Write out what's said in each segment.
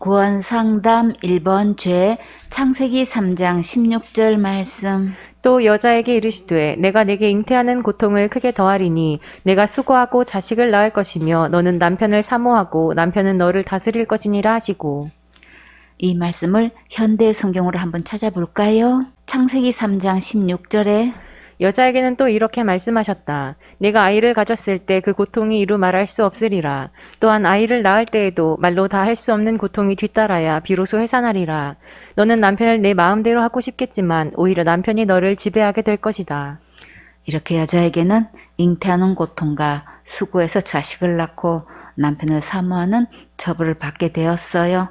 구원상담 1번 죄 창세기 3장 16절 말씀. 또 여자에게 이르시되 내가 네게 잉태하는 고통을 크게 더하리니 내가 수고하고 자식을 낳을 것이며 너는 남편을 사모하고 남편은 너를 다스릴 것이니라 하시고. 이 말씀을 현대 성경으로 한번 찾아볼까요? 창세기 3장 16절에 여자에게는 또 이렇게 말씀하셨다. 내가 아이를 가졌을 때 그 고통이 이루 말할 수 없으리라. 또한 아이를 낳을 때에도 말로 다 할 수 없는 고통이 뒤따라야 비로소 해산하리라. 너는 남편을 내 마음대로 하고 싶겠지만 오히려 남편이 너를 지배하게 될 것이다. 이렇게 여자에게는 잉태하는 고통과 수고해서 자식을 낳고 남편을 사모하는 처벌을 받게 되었어요.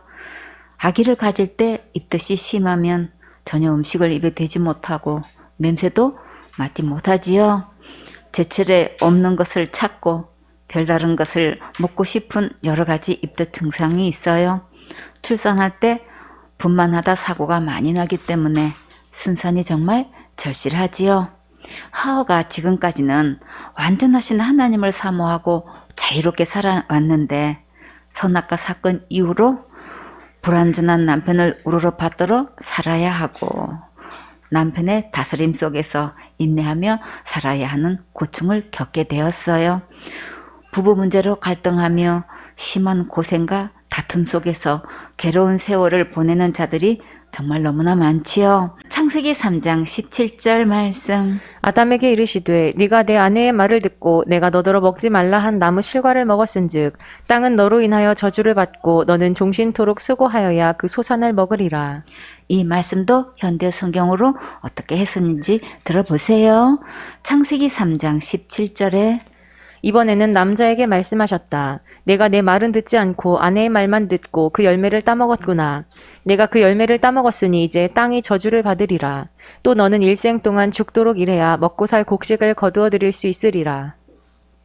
아기를 가질 때 입덧이 심하면 전혀 음식을 입에 대지 못하고 냄새도 맡지 못하지요. 제철에 없는 것을 찾고 별다른 것을 먹고 싶은 여러 가지 입덧 증상이 있어요. 출산할 때 분만하다 사고가 많이 나기 때문에 순산이 정말 절실하지요. 하와가 지금까지는 완전하신 하나님을 사모하고 자유롭게 살아왔는데 선악과 사건 이후로 불완전한 남편을 우러러 받들어 살아야 하고 남편의 다스림 속에서 인내하며 살아야 하는 고충을 겪게 되었어요. 부부 문제로 갈등하며 심한 고생과 다툼 속에서 괴로운 세월을 보내는 자들이 정말 너무나 많지요. 창세기 3장 17절 말씀. 아담에게 이르시되 네가 내 아내의 말을 듣고 내가 너더러 먹지 말라 한 나무 실과를 먹었은즉 땅은 너로 인하여 저주를 받고 너는 종신토록 수고하여야 그 소산을 먹으리라. 이 말씀도 현대 성경으로 어떻게 했었는지 들어보세요. 창세기 3장 17절에 이번에는 남자에게 말씀하셨다. 내가 내 말은 듣지 않고 아내의 말만 듣고 그 열매를 따먹었구나. 내가 그 열매를 따먹었으니 이제 땅이 저주를 받으리라. 또 너는 일생 동안 죽도록 일해야 먹고 살 곡식을 거두어 드릴 수 있으리라.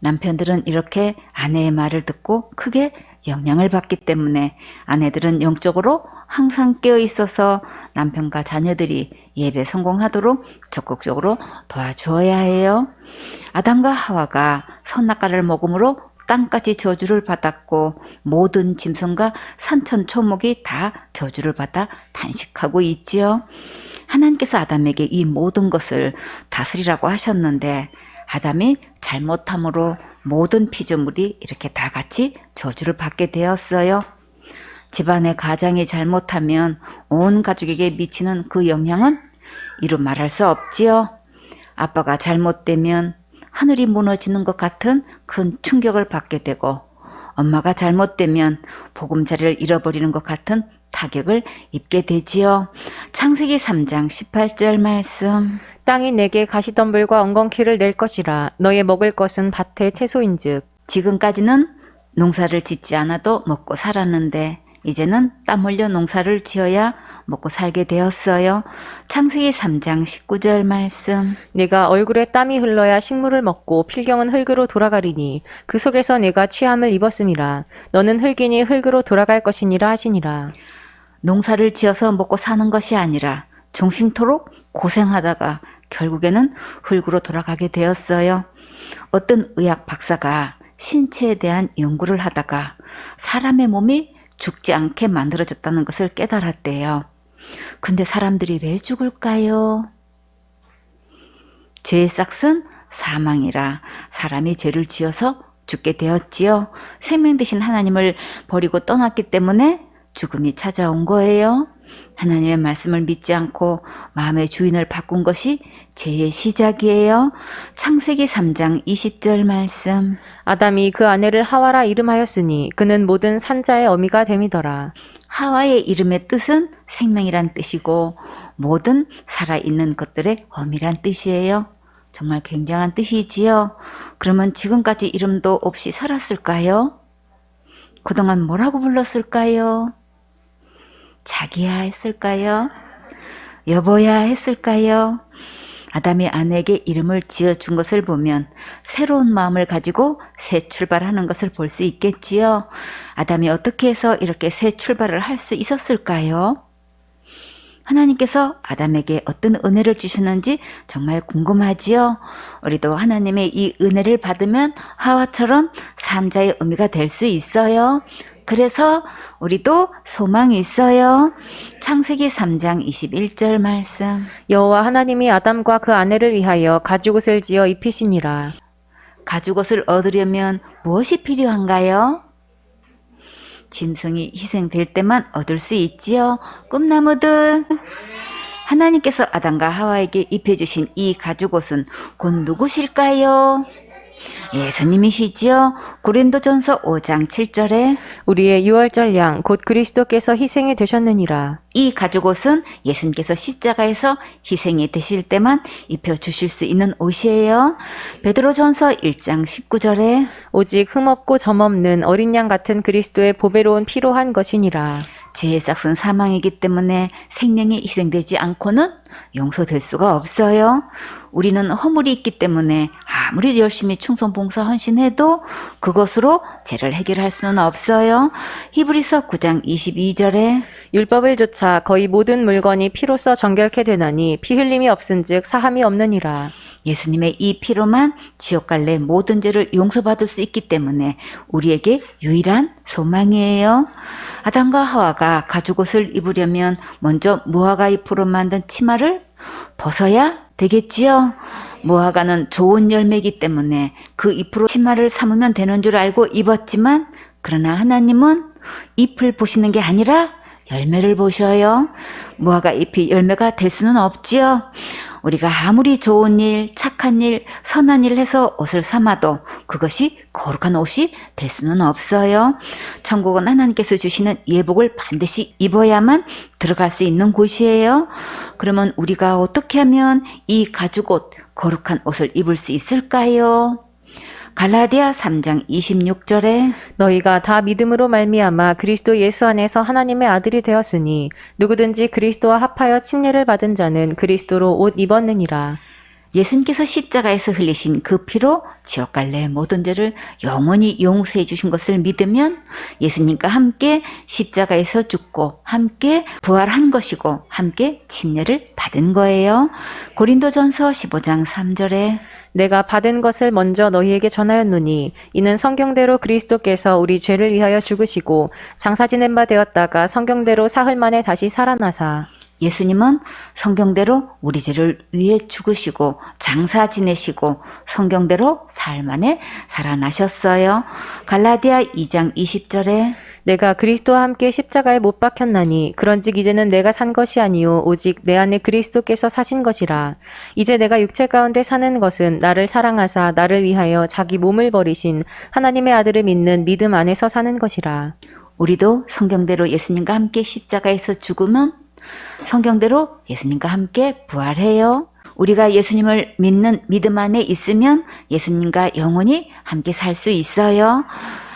남편들은 이렇게 아내의 말을 듣고 크게 영향을 받기 때문에 아내들은 영적으로 항상 깨어 있어서 남편과 자녀들이 예배 성공하도록 적극적으로 도와주어야 해요. 아담과 하와가 선악과를 먹음으로 땅까지 저주를 받았고 모든 짐승과 산천초목이 다 저주를 받아 탄식하고 있지요. 하나님께서 아담에게 이 모든 것을 다스리라고 하셨는데 아담이 잘못함으로 모든 피조물이 이렇게 다 같이 저주를 받게 되었어요. 집안의 가장이 잘못하면 온 가족에게 미치는 그 영향은 이루 말할 수 없지요. 아빠가 잘못되면 하늘이 무너지는 것 같은 큰 충격을 받게 되고 엄마가 잘못되면 보금자리를 잃어버리는 것 같은 타격을 입게 되지요. 창세기 3장 18절 말씀. 땅이 내게 가시덤불과 엉겅퀴를 낼 것이라. 너의 먹을 것은 밭의 채소인즉. 지금까지는 농사를 짓지 않아도 먹고 살았는데 이제는 땀 흘려 농사를 지어야 먹고 살게 되었어요. 창세기 3장 19절 말씀. 내가 얼굴에 땀이 흘러야 식물을 먹고 필경은 흙으로 돌아가리니 그 속에서 내가 취함을 입었음이라. 너는 흙이니 흙으로 돌아갈 것이니라 하시니라. 농사를 지어서 먹고 사는 것이 아니라 종신토록 고생하다가 결국에는 흙으로 돌아가게 되었어요. 어떤 의학 박사가 신체에 대한 연구를 하다가 사람의 몸이 죽지 않게 만들어졌다는 것을 깨달았대요. 근데 사람들이 왜 죽을까요? 죄의 싹은 사망이라 사람이 죄를 지어서 죽게 되었지요. 생명 대신 하나님을 버리고 떠났기 때문에 죽음이 찾아온 거예요. 하나님의 말씀을 믿지 않고 마음의 주인을 바꾼 것이 죄의 시작이에요. 창세기 3장 20절 말씀. 아담이 그 아내를 하와라 이름하였으니 그는 모든 산자의 어미가 됨이더라. 하와의 이름의 뜻은 생명이란 뜻이고 모든 살아있는 것들의 어미란 뜻이에요. 정말 굉장한 뜻이지요. 그러면 지금까지 이름도 없이 살았을까요? 그동안 뭐라고 불렀을까요? 자기야 했을까요? 여보야 했을까요? 아담이 아내에게 이름을 지어준 것을 보면 새로운 마음을 가지고 새 출발하는 것을 볼 수 있겠지요. 아담이 어떻게 해서 이렇게 새 출발을 할 수 있었을까요? 하나님께서 아담에게 어떤 은혜를 주시는지 정말 궁금하지요. 우리도 하나님의 이 은혜를 받으면 하와처럼 산자의 의미가 될 수 있어요. 그래서 우리도 소망이 있어요. 창세기 3장 21절 말씀. 여호와 하나님이 아담과 그 아내를 위하여 가죽옷을 지어 입히시니라. 가죽옷을 얻으려면 무엇이 필요한가요? 짐승이 희생될 때만 얻을 수 있지요. 꿈나무들. 하나님께서 아담과 하와에게 입혀주신 이 가죽옷은 곧 누구실까요? 예수님이시지요. 고린도전서 5장 7절에 우리의 유월절 양 곧 그리스도께서 희생이 되셨느니라. 이 가죽옷은 예수님께서 십자가에서 희생이 되실 때만 입혀주실 수 있는 옷이에요. 베드로전서 1장 19절에 오직 흠없고 점없는 어린 양 같은 그리스도의 보배로운 피로 한 것이니라. 죄의 싹은 사망이기 때문에 생명이 희생되지 않고는 용서될 수가 없어요. 우리는 허물이 있기 때문에 아무리 열심히 충성 봉사 헌신해도 그것으로 죄를 해결할 수는 없어요. 히브리서 9장 22절에 율법을 조차 거의 모든 물건이 피로써 정결케 되나니 피 흘림이 없은즉 사함이 없느니라. 예수님의 이 피로만 지옥 갈래 모든 죄를 용서받을 수 있기 때문에 우리에게 유일한 소망이에요. 아담과 하와가 가죽옷을 입으려면 먼저 무화과 잎으로 만든 치마를 벗어야 되겠지요. 무화과는 좋은 열매이기 때문에 그 잎으로 치마를 삼으면 되는 줄 알고 입었지만 그러나 하나님은 잎을 보시는 게 아니라 열매를 보셔요. 무화과 잎이 열매가 될 수는 없지요. 우리가 아무리 좋은 일, 착한 일, 선한 일을 해서 옷을 삼아도 그것이 거룩한 옷이 될 수는 없어요. 천국은 하나님께서 주시는 예복을 반드시 입어야만 들어갈 수 있는 곳이에요. 그러면 우리가 어떻게 하면 이 가죽옷, 거룩한 옷을 입을 수 있을까요? 갈라디아 3장 26절에 너희가 다 믿음으로 말미암아 그리스도 예수 안에서 하나님의 아들이 되었으니 누구든지 그리스도와 합하여 침례를 받은 자는 그리스도로 옷 입었느니라. 예수님께서 십자가에서 흘리신 그 피로 지옥 갈래 모든 죄를 영원히 용서해 주신 것을 믿으면 예수님과 함께 십자가에서 죽고 함께 부활한 것이고 함께 침례를 받은 거예요. 고린도전서 15장 3절에 내가 받은 것을 먼저 너희에게 전하였노니 이는 성경대로 그리스도께서 우리 죄를 위하여 죽으시고 장사 지낸 바 되었다가 성경대로 사흘 만에 다시 살아나사. 예수님은 성경대로 우리 죄를 위해 죽으시고 장사 지내시고 성경대로 사흘 만에 살아나셨어요. 갈라디아 2장 20절에 내가 그리스도와 함께 십자가에 못 박혔나니 그런즉 이제는 내가 산 것이 아니요 오직 내 안에 그리스도께서 사신 것이라. 이제 내가 육체 가운데 사는 것은 나를 사랑하사 나를 위하여 자기 몸을 버리신 하나님의 아들을 믿는 믿음 안에서 사는 것이라. 우리도 성경대로 예수님과 함께 십자가에서 죽으면 성경대로 예수님과 함께 부활해요. 우리가 예수님을 믿는 믿음 안에 있으면 예수님과 영원히 함께 살 수 있어요.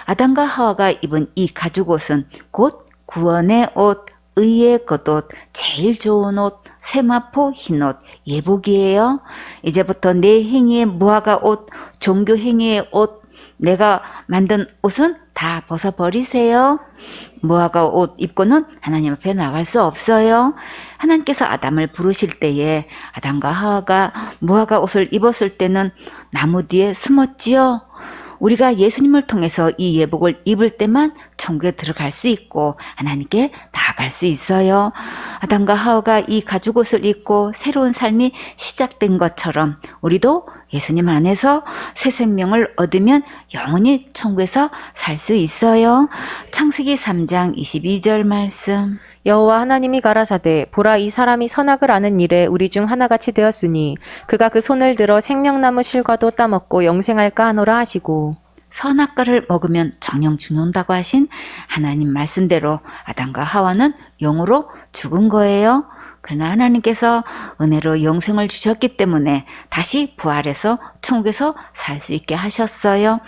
아담과 하와가 입은 이 가죽옷은 곧 구원의 옷, 의의 겉옷, 제일 좋은 옷, 세마포 흰옷, 예복이에요. 이제부터 내 행위의 무화과 옷, 종교 행위의 옷, 내가 만든 옷은 다 벗어버리세요. 무화과 옷 입고는 하나님 앞에 나갈 수 없어요. 하나님께서 아담을 부르실 때에 아담과 하와가 무화과 옷을 입었을 때는 나무 뒤에 숨었지요. 우리가 예수님을 통해서 이 예복을 입을 때만 천국에 들어갈 수 있고 하나님께 나아갈 수 있어요. 아담과 하와가 이 가죽옷을 입고 새로운 삶이 시작된 것처럼 우리도 예수님 안에서 새 생명을 얻으면 영원히 천국에서 살 수 있어요. 창세기 3장 22절 말씀. 여호와 하나님이 가라사대 보라 이 사람이 선악을 아는 일에 우리 중 하나같이 되었으니 그가 그 손을 들어 생명나무 실과도 따먹고 영생할까 하노라 하시고. 선악과를 먹으면 정령 죽는다고 하신 하나님 말씀대로 아담과 하와는 영으로 죽은 거예요. 그러나 하나님께서 은혜로 영생을 주셨기 때문에 다시 부활해서 천국에서 살 수 있게 하셨어요.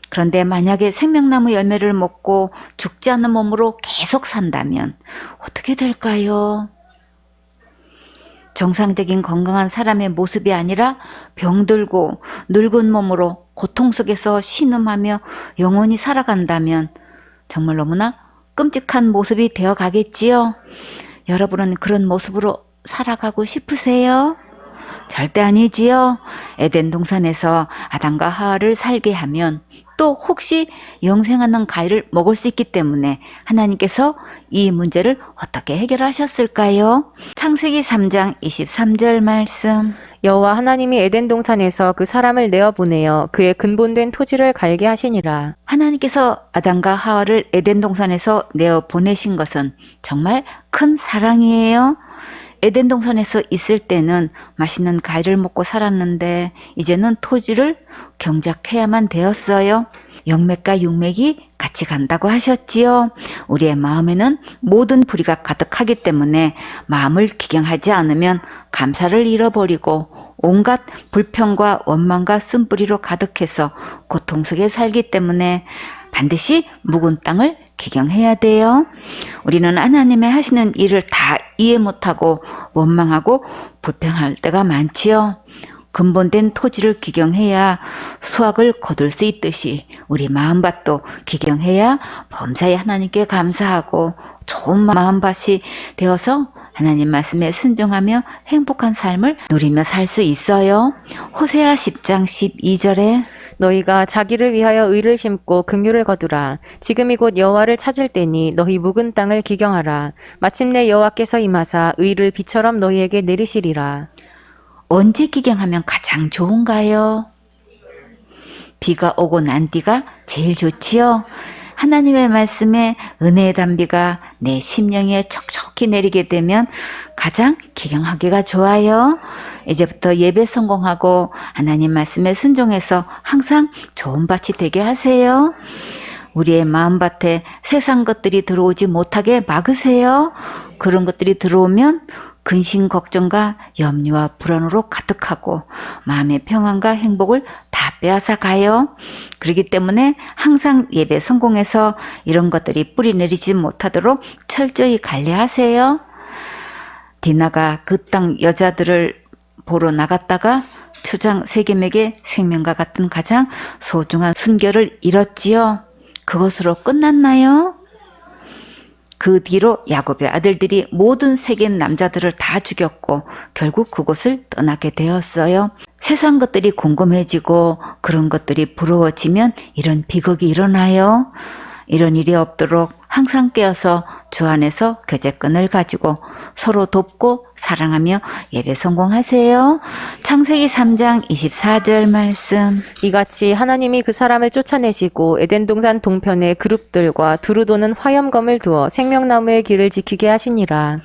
그런데 만약에 생명나무 열매를 먹고 죽지 않는 몸으로 계속 산다면 어떻게 될까요? 정상적인 건강한 사람의 모습이 아니라 병들고 늙은 몸으로 고통 속에서 신음하며 영원히 살아간다면 정말 너무나 끔찍한 모습이 되어 가겠지요. 여러분은 그런 모습으로 살아가고 싶으세요? 절대 아니지요. 에덴 동산에서 아담과 하와를 살게 하면 또 혹시 영생하는 과일을 먹을 수 있기 때문에 하나님께서 이 문제를 어떻게 해결하셨을까요? 창세기 3장 23절 말씀. 여호와 하나님이 에덴 동산에서 그 사람을 내어 보내어 그의 근본된 토지를 갈게 하시니라. 하나님께서 아담과 하와를 에덴 동산에서 내어 보내신 것은 정말 큰 사랑이에요. 에덴 동산에서 있을 때는 맛있는 과일을 먹고 살았는데 이제는 토지를 경작해야만 되었어요. 영맥과 육맥이 같이 간다고 하셨지요. 우리의 마음에는 모든 불의가 가득하기 때문에 마음을 기경하지 않으면 감사를 잃어버리고 온갖 불평과 원망과 쓴뿌리로 가득해서 고통 속에 살기 때문에 반드시 묵은 땅을 기경해야 돼요. 우리는 하나님의 하시는 일을 다 이해 못하고 원망하고 불평할 때가 많지요. 근본된 토지를 기경해야 수확을 거둘 수 있듯이 우리 마음밭도 기경해야 범사에 하나님께 감사하고 좋은 마음밭이 되어서 하나님 말씀에 순종하며 행복한 삶을 누리며 살 수 있어요. 호세아 10장 12절에 너희가 자기를 위하여 의를 심고 긍휼을 거두라. 지금이 곧 여호와를 찾을 때니 너희 묵은 땅을 기경하라. 마침내 여호와께서 임하사 의를 비처럼 너희에게 내리시리라. 언제 기경하면 가장 좋은가요? 비가 오고 난 뒤가 제일 좋지요. 하나님의 말씀에 은혜의 단비가 내 심령에 촉촉히 내리게 되면 가장 기경하기가 좋아요. 이제부터 예배 성공하고 하나님 말씀에 순종해서 항상 좋은 밭이 되게 하세요. 우리의 마음밭에 세상 것들이 들어오지 못하게 막으세요. 그런 것들이 들어오면 근심 걱정과 염려와 불안으로 가득하고 마음의 평안과 행복을 다 빼앗아 가요. 그렇기 때문에 항상 예배 성공해서 이런 것들이 뿌리 내리지 못하도록 철저히 관리하세요. 디나가 그 땅 여자들을 보러 나갔다가 추장 세겜에게 생명과 같은 가장 소중한 순결을 잃었지요. 그것으로 끝났나요? 그 뒤로 야곱의 아들들이 모든 세겜 남자들을 다 죽였고 결국 그곳을 떠나게 되었어요. 세상 것들이 궁금해지고 그런 것들이 부러워지면 이런 비극이 일어나요. 이런 일이 없도록 항상 깨어서 주 안에서 교제권을 가지고 서로 돕고 사랑하며 예배 성공하세요. 창세기 3장 24절 말씀. 이같이 하나님이 그 사람을 쫓아내시고 에덴 동산 동편에 그룹들과 두루 도는 화염검을 두어 생명나무의 길을 지키게 하시니라.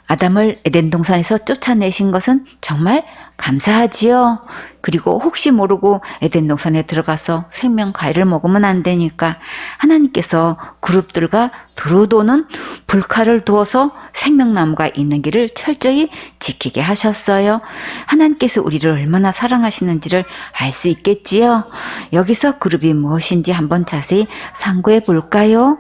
아담을 에덴 동산에서 쫓아내신 것은 정말 감사하지요. 그리고 혹시 모르고 에덴 동산에 들어가서 생명 과일을 먹으면 안 되니까 하나님께서 그룹들과 두루 도는 불칼을 두어서 생명나무가 있는 길을 철저히 지키게 하셨어요. 하나님께서 우리를 얼마나 사랑하시는지를 알 수 있겠지요. 여기서 그룹이 무엇인지 한번 자세히 상고해 볼까요?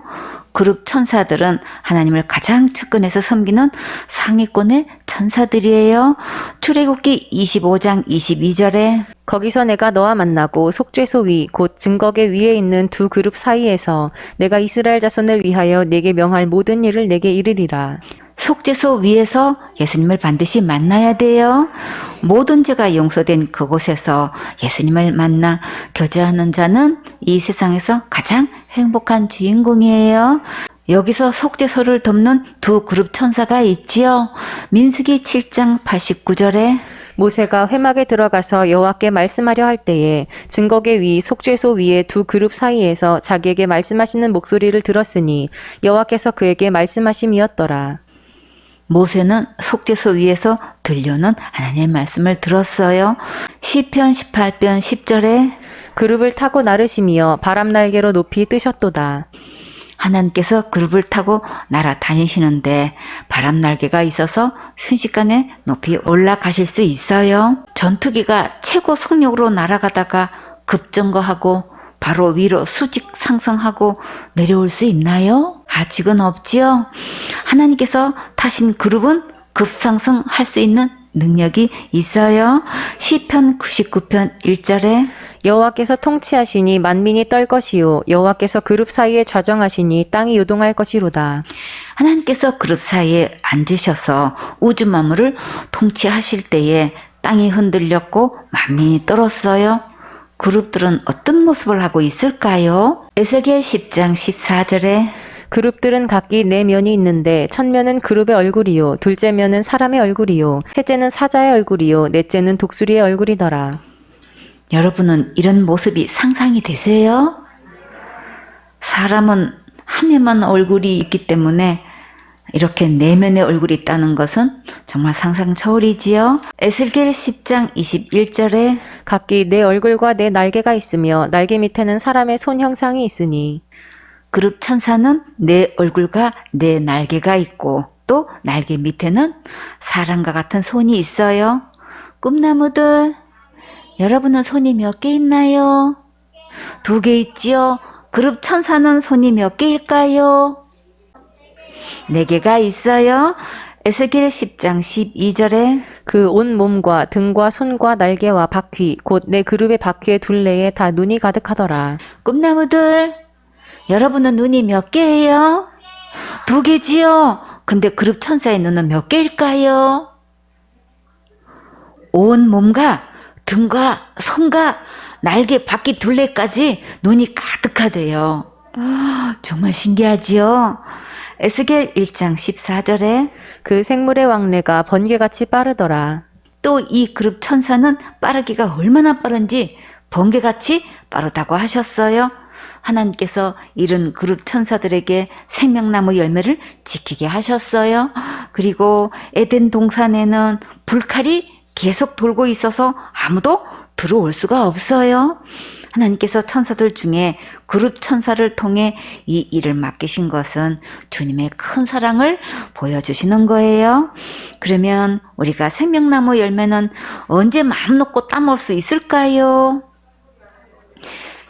그룹 천사들은 하나님을 가장 측근에서 섬기는 상위권의 천사들이에요. 출애굽기 25장 22절에 거기서 내가 너와 만나고 속죄소 위 곧 증거계 위에 있는 두 그룹 사이에서 내가 이스라엘 자손을 위하여 내게 명할 모든 일을 내게 이르리라. 속죄소 위에서 예수님을 반드시 만나야 돼요. 모든 죄가 용서된 그곳에서 예수님을 만나 교제하는 자는 이 세상에서 가장 행복한 주인공이에요. 여기서 속죄소를 돕는 두 그룹 천사가 있지요. 민수기 7장 89절에 모세가 회막에 들어가서 여호와께 말씀하려 할 때에 증거계 위 속죄소 위에 두 그룹 사이에서 자기에게 말씀하시는 목소리를 들었으니 여호와께서 그에게 말씀하심이었더라. 모세는 속죄소 위에서 들려오는 하나님의 말씀을 들었어요. 시편 18편 10절에 그룹을 타고 나르시며 바람 날개로 높이 뜨셨도다. 하나님께서 그룹을 타고 날아다니시는데 바람 날개가 있어서 순식간에 높이 올라가실 수 있어요. 전투기가 최고 속력으로 날아가다가 급정거하고 바로 위로 수직 상승하고 내려올 수 있나요? 아직은 없지요. 하나님께서 타신 그룹은 급상승할 수 있는 능력이 있어요. 시편 99편 1절에 여호와께서 통치하시니 만민이 떨 것이요 여호와께서 그룹 사이에 좌정하시니 땅이 요동할 것이로다. 하나님께서 그룹 사이에 앉으셔서 우주 만물을 통치하실 때에 땅이 흔들렸고 만민이 떨었어요. 그룹들은 어떤 모습을 하고 있을까요? 에스겔 10장 14절에 그룹들은 각기 네 면이 있는데 첫 면은 그룹의 얼굴이요, 둘째 면은 사람의 얼굴이요, 셋째는 사자의 얼굴이요, 넷째는 독수리의 얼굴이더라. 여러분은 이런 모습이 상상이 되세요? 사람은 한 면만 얼굴이 있기 때문에 이렇게 내면의 얼굴이 있다는 것은 정말 상상 초월이지요. 에스겔 10장 21절에 각기 네 얼굴과 네 날개가 있으며 날개 밑에는 사람의 손 형상이 있으니 그룹 천사는 네 얼굴과 네 날개가 있고 또 날개 밑에는 사람과 같은 손이 있어요. 꿈나무들, 여러분은 손이 몇 개 있나요? 2개 있지요. 그룹 천사는 손이 몇 개일까요? 4개가 있어요. 에스겔 10장 12절에 그 온 몸과 등과 손과 날개와 바퀴 곧 내 그룹의 바퀴의 둘레에 다 눈이 가득하더라. 꿈나무들, 여러분은 눈이 몇 개예요? 2개지요. 근데 그룹 천사의 눈은 몇 개일까요? 온 몸과 등과 손과 날개 바퀴 둘레까지 눈이 가득하대요. 정말 신기하지요? 에스겔 1장 14절에 그 생물의 왕래가 번개같이 빠르더라. 또 이 그룹 천사는 빠르기가 얼마나 빠른지 번개같이 빠르다고 하셨어요. 하나님께서 이른 그룹 천사들에게 생명나무 열매를 지키게 하셨어요. 그리고 에덴 동산에는 불칼이 계속 돌고 있어서 아무도 들어올 수가 없어요. 하나님께서 천사들 중에 그룹 천사를 통해 이 일을 맡기신 것은 주님의 큰 사랑을 보여주시는 거예요. 그러면 우리가 생명나무 열매는 언제 마음 놓고 따먹을 수 있을까요?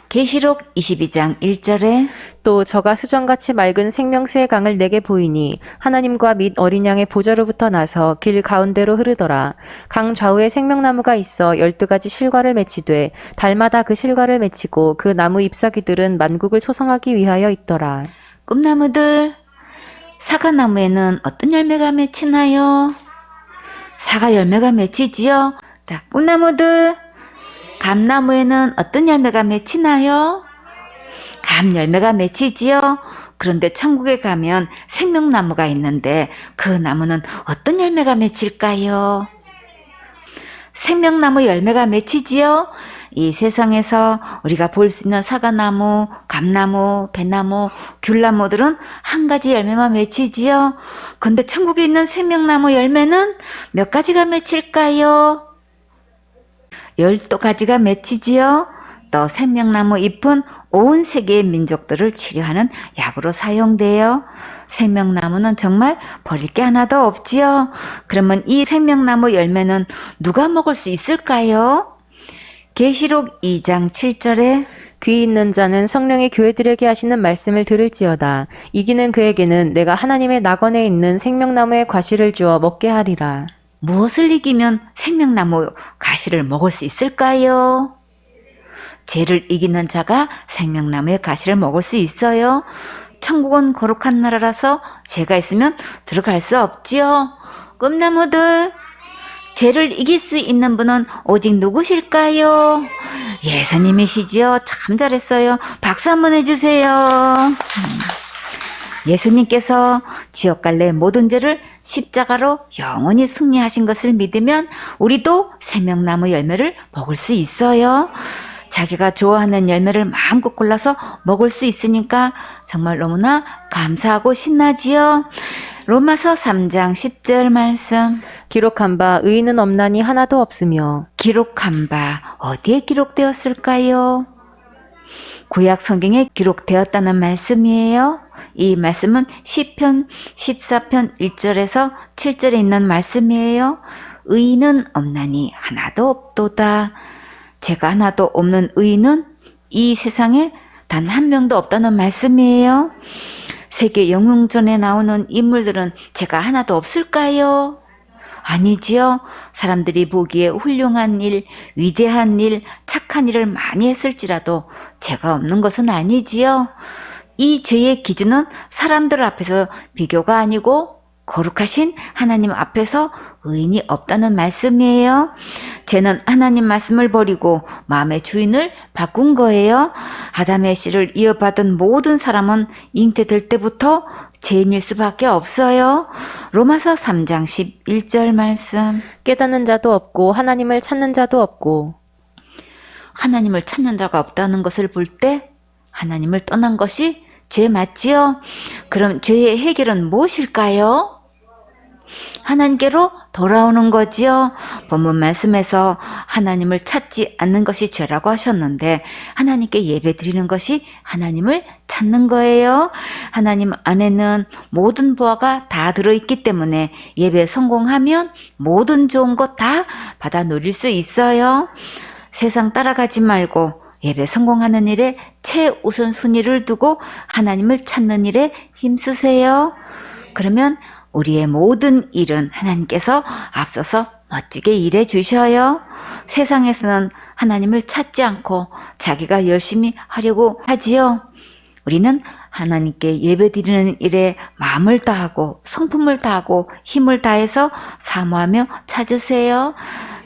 계시록 22장 1절에 또 저가 수정같이 맑은 생명수의 강을 내게 보이니 하나님과 및 어린 양의 보좌로부터 나서 길 가운데로 흐르더라. 강 좌우에 생명나무가 있어 12가지 실과를 맺히되 달마다 그 실과를 맺히고 그 나무 잎사귀들은 만국을 소성하기 위하여 있더라. 꿈나무들, 사과나무에는 어떤 열매가 맺히나요? 사과 열매가 맺히지요. 자, 꿈나무들, 감나무에는 어떤 열매가 맺히나요? 감 열매가 맺히지요. 그런데 천국에 가면 생명나무가 있는데 그 나무는 어떤 열매가 맺힐까요? 생명나무 열매가 맺히지요. 이 세상에서 우리가 볼 수 있는 사과나무, 감나무, 배나무, 귤나무들은 한 가지 열매만 맺히지요. 근데 천국에 있는 생명나무 열매는 몇 가지가 맺힐까요? 12가지가 맺히지요. 또 생명나무 잎은 온 세계의 민족들을 치료하는 약으로 사용돼요. 생명나무는 정말 버릴 게 하나도 없지요. 그러면 이 생명나무 열매는 누가 먹을 수 있을까요? 계시록 2장 7절에 귀 있는 자는 성령의 교회들에게 하시는 말씀을 들을지어다. 이기는 그에게는 내가 하나님의 낙원에 있는 생명나무의 과실을 주어 먹게 하리라. 무엇을 이기면 생명나무 가시를 먹을 수 있을까요? 죄를 이기는 자가 생명나무의 가시를 먹을 수 있어요. 천국은 거룩한 나라라서 죄가 있으면 들어갈 수 없지요. 꿈나무들, 죄를 이길 수 있는 분은 오직 누구실까요? 예수님이시지요. 참 잘했어요. 박수 한번 해주세요. 예수님께서 지옥 갈래 모든 죄를 십자가로 영원히 승리하신 것을 믿으면 우리도 생명나무 열매를 먹을 수 있어요. 자기가 좋아하는 열매를 마음껏 골라서 먹을 수 있으니까 정말 너무나 감사하고 신나지요. 로마서 3장 10절 말씀. 기록한 바 의인은 없나니 하나도 없으며. 기록한 바 어디에 기록되었을까요? 구약 성경에 기록되었다는 말씀이에요. 이 말씀은 시편 14편 1절에서 7절에 있는 말씀이에요. 의인은 없나니 하나도 없도다. 제가 하나도 없는 의인은 이 세상에 단 한 명도 없다는 말씀이에요. 세계 영웅전에 나오는 인물들은 제가 하나도 없을까요? 아니지요. 사람들이 보기에 훌륭한 일, 위대한 일, 착한 일을 많이 했을지라도 죄가 없는 것은 아니지요. 이 죄의 기준은 사람들 앞에서 비교가 아니고 거룩하신 하나님 앞에서 의인이 없다는 말씀이에요. 쟤는 하나님 말씀을 버리고 마음의 주인을 바꾼 거예요. 아담의 씨를 이어받은 모든 사람은 잉태될 때부터 죄인일 수밖에 없어요. 로마서 3장 11절 말씀. 깨닫는 자도 없고 하나님을 찾는 자도 없고. 하나님을 찾는 자가 없다는 것을 볼 때 하나님을 떠난 것이 죄 맞지요? 그럼 죄의 해결은 무엇일까요? 하나님께로 돌아오는 거지요. 본문 말씀에서 하나님을 찾지 않는 것이 죄라고 하셨는데 하나님께 예배 드리는 것이 하나님을 찾는 거예요. 하나님 안에는 모든 보화가 다 들어있기 때문에 예배 성공하면 모든 좋은 것 다 받아 누릴 수 있어요. 세상 따라가지 말고 예배 성공하는 일에 최우선 순위를 두고 하나님을 찾는 일에 힘쓰세요. 그러면 우리의 모든 일은 하나님께서 앞서서 멋지게 일해 주셔요. 세상에서는 하나님을 찾지 않고 자기가 열심히 하려고 하지요. 우리는 하나님께 예배드리는 일에 마음을 다하고 성품을 다하고 힘을 다해서 사모하며 찾으세요.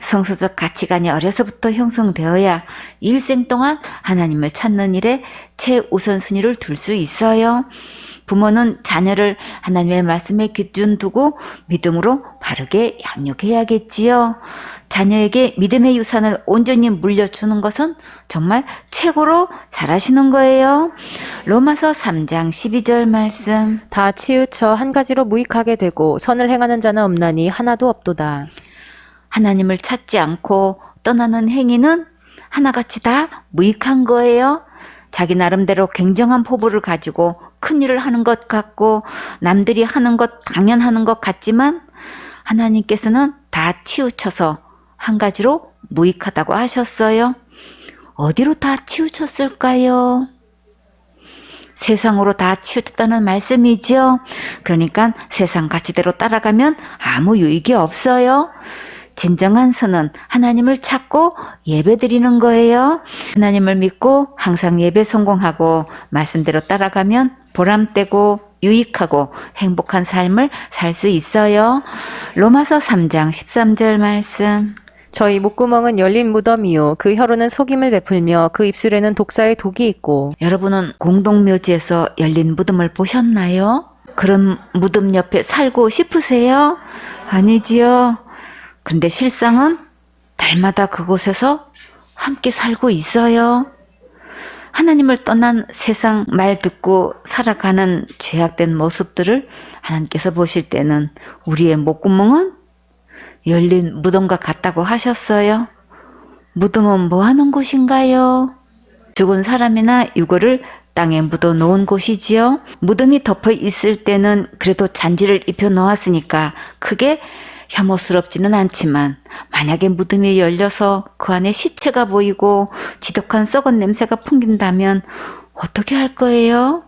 성서적 가치관이 어려서부터 형성되어야 일생 동안 하나님을 찾는 일에 최우선순위를 둘 수 있어요. 부모는 자녀를 하나님의 말씀에 기준 두고 믿음으로 바르게 양육해야겠지요. 자녀에게 믿음의 유산을 온전히 물려주는 것은 정말 최고로 잘하시는 거예요. 로마서 3장 12절 말씀. 다 치우쳐 한 가지로 무익하게 되고 선을 행하는 자는 없나니 하나도 없도다. 하나님을 찾지 않고 떠나는 행위는 하나같이 다 무익한 거예요. 자기 나름대로 굉장한 포부를 가지고 큰일을 하는 것 같고 남들이 하는 것 당연하는 것 같지만 하나님께서는 다 치우쳐서 한 가지로 무익하다고 하셨어요. 어디로 다 치우쳤을까요? 세상으로 다 치우쳤다는 말씀이죠. 그러니까 세상 가치대로 따라가면 아무 유익이 없어요. 진정한 선은 하나님을 찾고 예배드리는 거예요. 하나님을 믿고 항상 예배 성공하고 말씀대로 따라가면 보람되고 유익하고 행복한 삶을 살 수 있어요. 로마서 3장 13절 말씀. 저희 목구멍은 열린 무덤이요 그 혀로는 속임을 베풀며 그 입술에는 독사의 독이 있고. 여러분은 공동묘지에서 열린 무덤을 보셨나요? 그런 무덤 옆에 살고 싶으세요? 아니지요. 근데 실상은 날마다 그곳에서 함께 살고 있어요. 하나님을 떠난 세상 말 듣고 살아가는 죄악된 모습들을 하나님께서 보실 때는 우리의 목구멍은 열린 무덤과 같다고 하셨어요. 무덤은 뭐 하는 곳인가요? 죽은 사람이나 유골을 땅에 묻어 놓은 곳이지요. 무덤이 덮여 있을 때는 그래도 잔지를 입혀 놓았으니까 크게 혐오스럽지는 않지만 만약에 무덤이 열려서 그 안에 시체가 보이고 지독한 썩은 냄새가 풍긴다면 어떻게 할 거예요?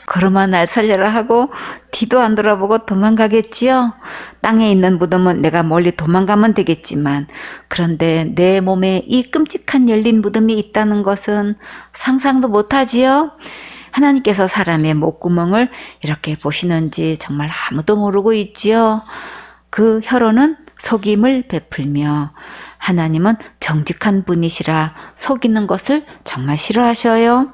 걸어마 날 살려라 하고 뒤도 안 돌아보고 도망가겠지요. 땅에 있는 무덤은 내가 멀리 도망가면 되겠지만 그런데 내 몸에 이 끔찍한 열린 무덤이 있다는 것은 상상도 못하지요. 하나님께서 사람의 목구멍을 이렇게 보시는지 정말 아무도 모르고 있지요. 그 혀로는 속임을 베풀며 하나님은 정직한 분이시라 속이는 것을 정말 싫어하셔요.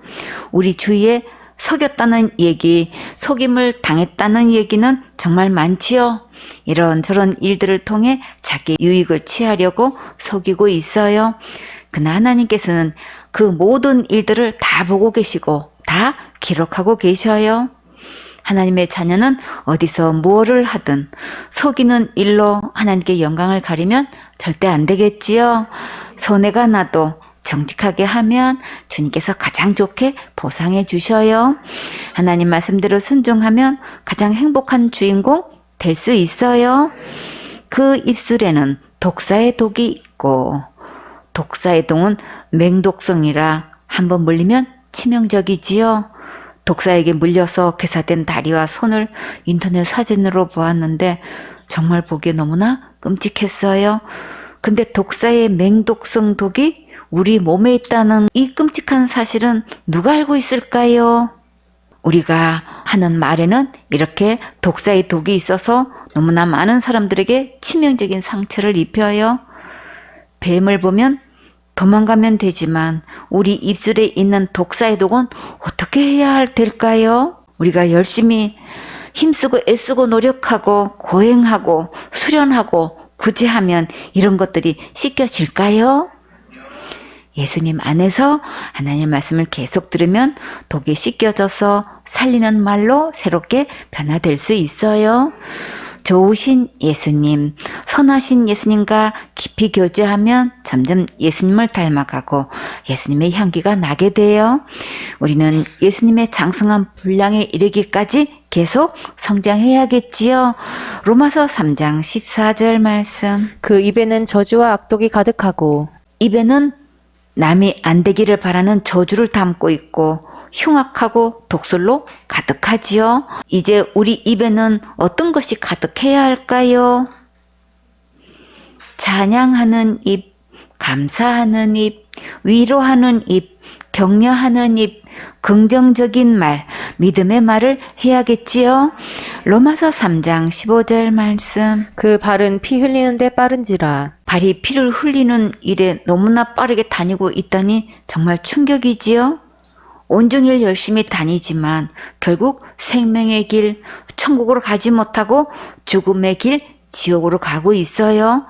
우리 주위에 속였다는 얘기, 속임을 당했다는 얘기는 정말 많지요. 이런저런 일들을 통해 자기 유익을 취하려고 속이고 있어요. 그러나 하나님께서는 그 모든 일들을 다 보고 계시고 다 기록하고 계셔요. 하나님의 자녀는 어디서 무엇을 하든 속이는 일로 하나님께 영광을 가리면 절대 안 되겠지요. 손해가 나도 정직하게 하면 주님께서 가장 좋게 보상해 주셔요. 하나님 말씀대로 순종하면 가장 행복한 주인공 될 수 있어요. 그 입술에는 독사의 독이 있고 독사의 독은 맹독성이라 한번 물리면 치명적이지요. 독사에게 물려서 괴사된 다리와 손을 인터넷 사진으로 보았는데 정말 보기에 너무나 끔찍했어요. 근데 독사의 맹독성 독이 우리 몸에 있다는 이 끔찍한 사실은 누가 알고 있을까요? 우리가 하는 말에는 이렇게 독사의 독이 있어서 너무나 많은 사람들에게 치명적인 상처를 입혀요. 뱀을 보면 도망가면 되지만 우리 입술에 있는 독사의 독은 어떻게 해야 될까요? 우리가 열심히 힘쓰고 애쓰고 노력하고 고행하고 수련하고 구제하면 이런 것들이 씻겨질까요? 예수님 안에서 하나님의 말씀을 계속 들으면 독이 씻겨져서 살리는 말로 새롭게 변화될 수 있어요. 좋으신 예수님, 선하신 예수님과 깊이 교제하면 점점 예수님을 닮아가고 예수님의 향기가 나게 돼요. 우리는 예수님의 장성한 분량에 이르기까지 계속 성장해야겠지요. 로마서 3장 14절 말씀. 그 입에는 저주와 악독이 가득하고 입에는 남이 안 되기를 바라는 저주를 담고 있고 흉악하고 독설로 가득하지요. 이제 우리 입에는 어떤 것이 가득해야 할까요? 찬양하는 입, 감사하는 입, 위로하는 입, 격려하는 입, 긍정적인 말, 믿음의 말을 해야겠지요. 로마서 3장 15절 말씀. 그 발은 피 흘리는데 빠른지라. 발이 피를 흘리는 일에 너무나 빠르게 다니고 있다니 정말 충격이지요. 온종일 열심히 다니지만 결국 생명의 길, 천국으로 가지 못하고 죽음의 길, 지옥으로 가고 있어요.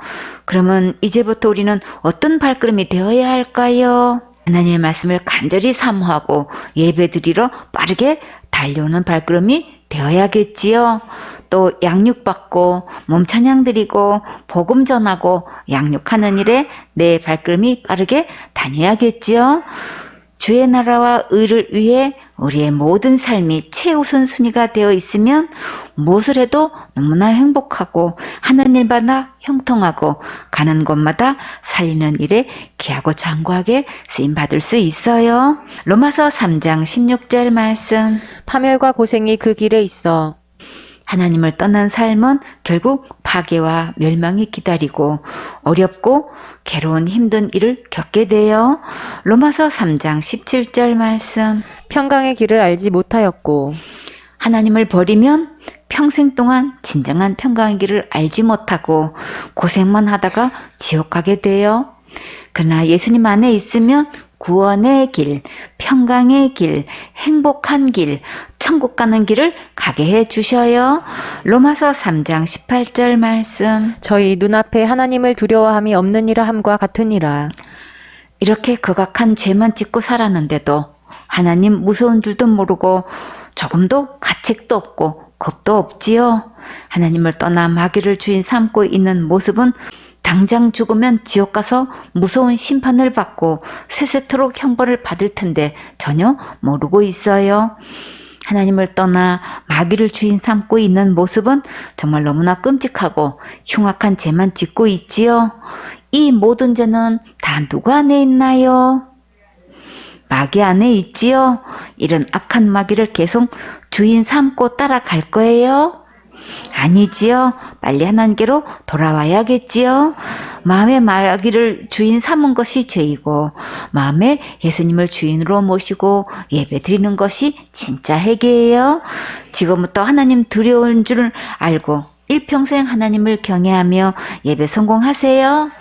그러면 이제부터 우리는 어떤 발걸음이 되어야 할까요? 하나님의 말씀을 간절히 사모하고 예배드리러 빠르게 달려오는 발걸음이 되어야겠지요. 또 양육받고 몸 찬양 드리고 복음 전하고 양육하는 일에 내 발걸음이 빠르게 다녀야겠지요. 주의 나라와 의를 위해 우리의 모든 삶이 최우선순위가 되어 있으면 무엇을 해도 너무나 행복하고 하는 일마다 형통하고 가는 곳마다 살리는 일에 귀하고 장구하게 쓰임받을 수 있어요. 로마서 3장 16절 말씀. 파멸과 고생이 그 길에 있어. 하나님을 떠난 삶은 결국 파괴와 멸망이 기다리고 어렵고 괴로운 힘든 일을 겪게 돼요. 로마서 3장 17절 말씀. 평강의 길을 알지 못하였고. 하나님을 버리면 평생 동안 진정한 평강의 길을 알지 못하고 고생만 하다가 지옥 가게 돼요. 그러나 예수님 안에 있으면 구원의 길, 평강의 길, 행복한 길, 천국 가는 길을 가게 해 주셔요. 로마서 3장 18절 말씀. 저희 눈앞에 하나님을 두려워함이 없느니라 함과 같으니라. 이렇게 극악한 죄만 짓고 살았는데도 하나님 무서운 줄도 모르고 조금도 가책도 없고 겁도 없지요. 하나님을 떠나 마귀를 주인 삼고 있는 모습은 당장 죽으면 지옥 가서 무서운 심판을 받고 세세토록 형벌을 받을 텐데 전혀 모르고 있어요. 하나님을 떠나 마귀를 주인 삼고 있는 모습은 정말 너무나 끔찍하고 흉악한 죄만 짓고 있지요. 이 모든 죄는 다 누구 안에 있나요? 마귀 안에 있지요. 이런 악한 마귀를 계속 주인 삼고 따라갈 거예요? 아니지요. 빨리 하나님께로 돌아와야겠지요. 마음의 마귀를 주인 삼은 것이 죄이고 마음에 예수님을 주인으로 모시고 예배드리는 것이 진짜 회개예요. 지금부터 하나님 두려운 줄 알고 일평생 하나님을 경외하며 예배 성공하세요.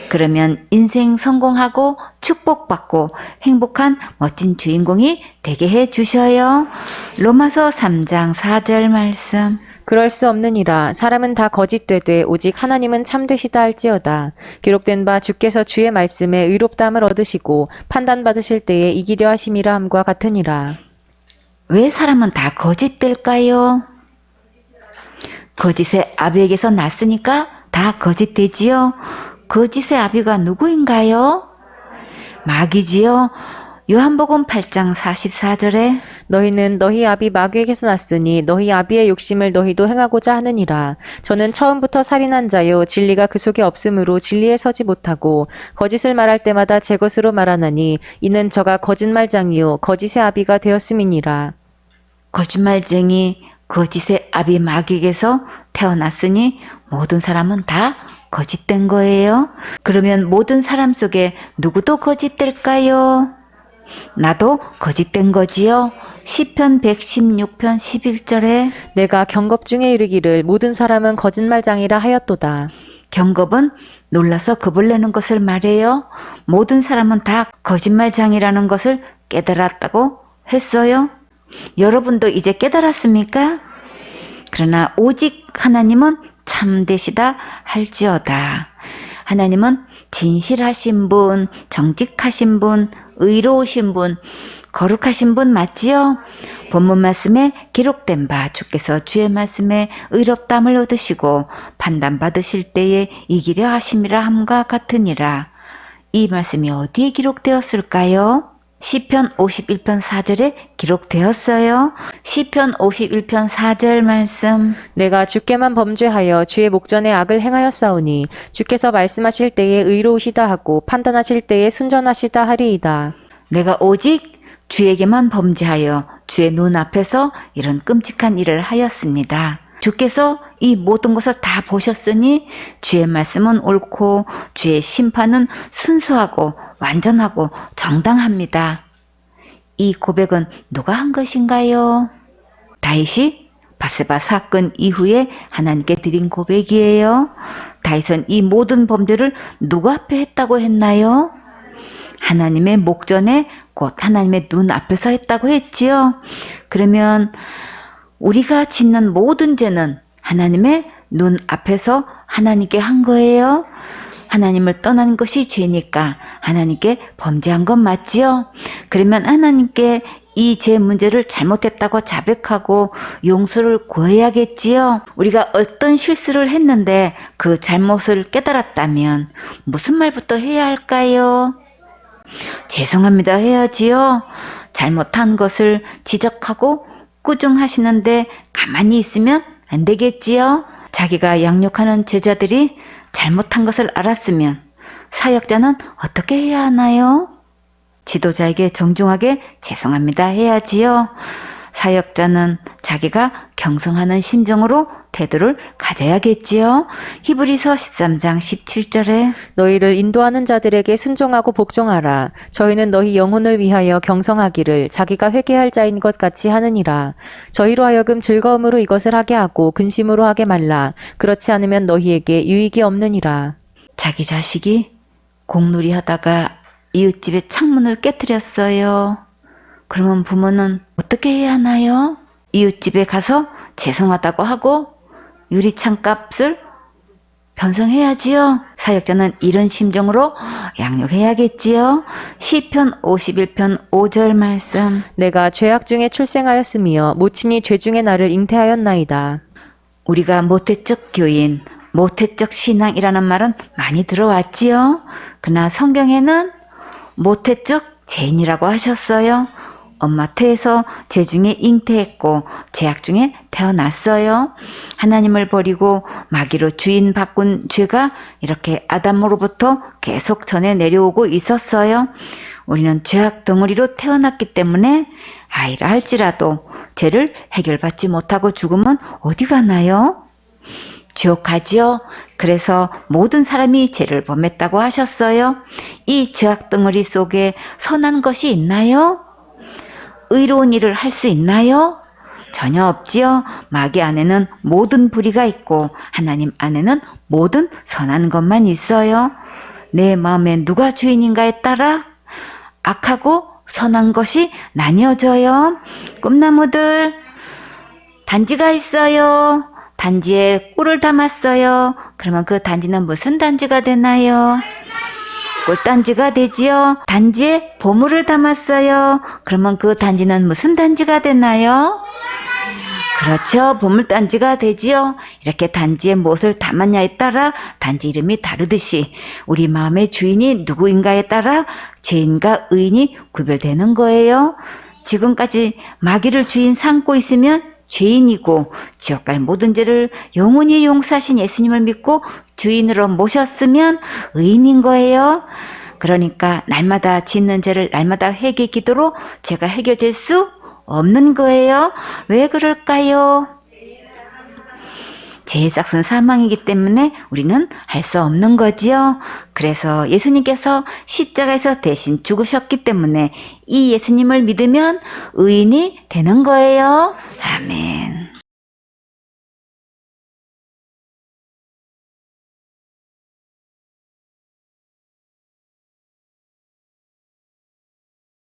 그러면 인생 성공하고 축복받고 행복한 멋진 주인공이 되게 해 주셔요. 로마서 3장 4절 말씀. 그럴 수 없느니라. 사람은 다 거짓되되 오직 하나님은 참되시다 할지어다. 기록된 바 주께서 주의 말씀에 의롭다함을 얻으시고 판단받으실 때에 이기려 하심이라 함과 같으니라. 왜 사람은 다 거짓될까요? 거짓의 아비에게서 났으니까 다 거짓되지요. 거짓의 아비가 누구인가요? 마귀지요. 요한복음 8장 44절에 너희는 너희 아비 마귀에게서 났으니 너희 아비의 욕심을 너희도 행하고자 하느니라. 저는 처음부터 살인한 자요 진리가 그 속에 없으므로 진리에 서지 못하고 거짓을 말할 때마다 제 것으로 말하나니 이는 저가 거짓말장이요 거짓의 아비가 되었음이니라. 거짓말쟁이 거짓의 아비 마귀에게서 태어났으니 모든 사람은 다 거짓된 거예요. 그러면 모든 사람 속에 누구도 거짓될까요? 나도 거짓된 거지요. 시편 116편 11절에 내가 경겁 중에 이르기를 모든 사람은 거짓말장이라 하였도다. 경겁은 놀라서 겁을 내는 것을 말해요. 모든 사람은 다 거짓말장이라는 것을 깨달았다고 했어요. 여러분도 이제 깨달았습니까? 그러나 오직 하나님은 참되시다 할지어다. 하나님은 진실하신 분, 정직하신 분, 의로우신 분, 거룩하신 분 맞지요? 본문 말씀에 기록된 바 주께서 주의 말씀에 의롭담을 얻으시고 판단받으실 때에 이기려 하심이라 함과 같으니라. 이 말씀이 어디에 기록되었을까요? 시편 51편 4절에 기록되었어요. 시편 51편 4절 말씀. 내가 주께만 범죄하여 주의 목전에 악을 행하였사오니 주께서 말씀하실 때에 의로우시다 하고 판단하실 때에 순전하시다 하리이다. 내가 오직 주에게만 범죄하여 주의 눈앞에서 이런 끔찍한 일을 하였습니다. 주께서 이 모든 것을 다 보셨으니 주의 말씀은 옳고 주의 심판은 순수하고 완전하고 정당합니다. 이 고백은 누가 한 것인가요? 다윗이 밧세바 사건 이후에 하나님께 드린 고백이에요. 다윗은 이 모든 범죄를 누구 앞에 했다고 했나요? 하나님의 목전에 곧 하나님의 눈 앞에서 했다고 했지요. 그러면 우리가 짓는 모든 죄는 하나님의 눈 앞에서 하나님께 한 거예요. 하나님을 떠난 것이 죄니까 하나님께 범죄한 건 맞지요. 그러면 하나님께 이 죄 문제를 잘못했다고 자백하고 용서를 구해야겠지요. 우리가 어떤 실수를 했는데 그 잘못을 깨달았다면 무슨 말부터 해야 할까요? 죄송합니다 해야지요. 잘못한 것을 지적하고 꾸중하시는데 가만히 있으면 안 되겠지요. 자기가 양육하는 제자들이 잘못한 것을 알았으면 사역자는 어떻게 해야 하나요? 지도자에게 정중하게 죄송합니다 해야지요. 사역자는 자기가 경성하는 심정으로 태도를 가져야겠지요. 히브리서 13장 17절에 너희를 인도하는 자들에게 순종하고 복종하라. 저희는 너희 영혼을 위하여 경성하기를 자기가 회개할 자인 것 같이 하느니라. 저희로 하여금 즐거움으로 이것을 하게 하고 근심으로 하게 말라. 그렇지 않으면 너희에게 유익이 없느니라. 자기 자식이 공놀이 하다가 이웃집의 창문을 깨뜨렸어요. 그러면 부모는 어떻게 해야 하나요? 이웃집에 가서 죄송하다고 하고 유리창 값을 변성해야지요. 사역자는 이런 심정으로 양육해야겠지요. 시편 51편 5절 말씀. 내가 죄악 중에 출생하였으며 모친이 죄 중에 나를 잉태하였나이다. 우리가 모태적 교인, 모태적 신앙이라는 말은 많이 들어왔지요. 그러나 성경에는 모태적 죄인이라고 하셨어요. 엄마 태에서 죄 중에 잉태했고 죄악 중에 태어났어요. 하나님을 버리고 마귀로 주인 바꾼 죄가 이렇게 아담으로부터 계속 전해 내려오고 있었어요. 우리는 죄악 덩어리로 태어났기 때문에 아이라 할지라도 죄를 해결받지 못하고 죽으면 어디 가나요? 지옥 가지요. 그래서 모든 사람이 죄를 범했다고 하셨어요. 이 죄악 덩어리 속에 선한 것이 있나요? 의로운 일을 할 수 있나요? 전혀 없지요. 마귀 안에는 모든 불의가 있고 하나님 안에는 모든 선한 것만 있어요. 내 마음에 누가 주인인가에 따라 악하고 선한 것이 나뉘어져요. 꿈나무들 단지가 있어요. 단지에 꿀을 담았어요. 그러면 그 단지는 무슨 단지가 되나요? 꿀단지가 되지요. 단지에 보물을 담았어요. 그러면 그 단지는 무슨 단지가 되나요? 그렇죠. 보물단지가 되지요. 이렇게 단지에 무엇을 담았냐에 따라 단지 이름이 다르듯이 우리 마음의 주인이 누구인가에 따라 죄인과 의인이 구별되는 거예요. 지금까지 마귀를 주인 삼고 있으면 죄인이고 지옥 갈 모든 죄를 영원히 용서하신 예수님을 믿고 주인으로 모셨으면 의인인 거예요. 그러니까 날마다 짓는 죄를 날마다 회개 기도로 죄가 해결될 수 없는 거예요. 왜 그럴까요? 죄의 싹은 사망이기 때문에 우리는 할 수 없는 거지요. 그래서 예수님께서 십자가에서 대신 죽으셨기 때문에 이 예수님을 믿으면 의인이 되는 거예요. 아멘.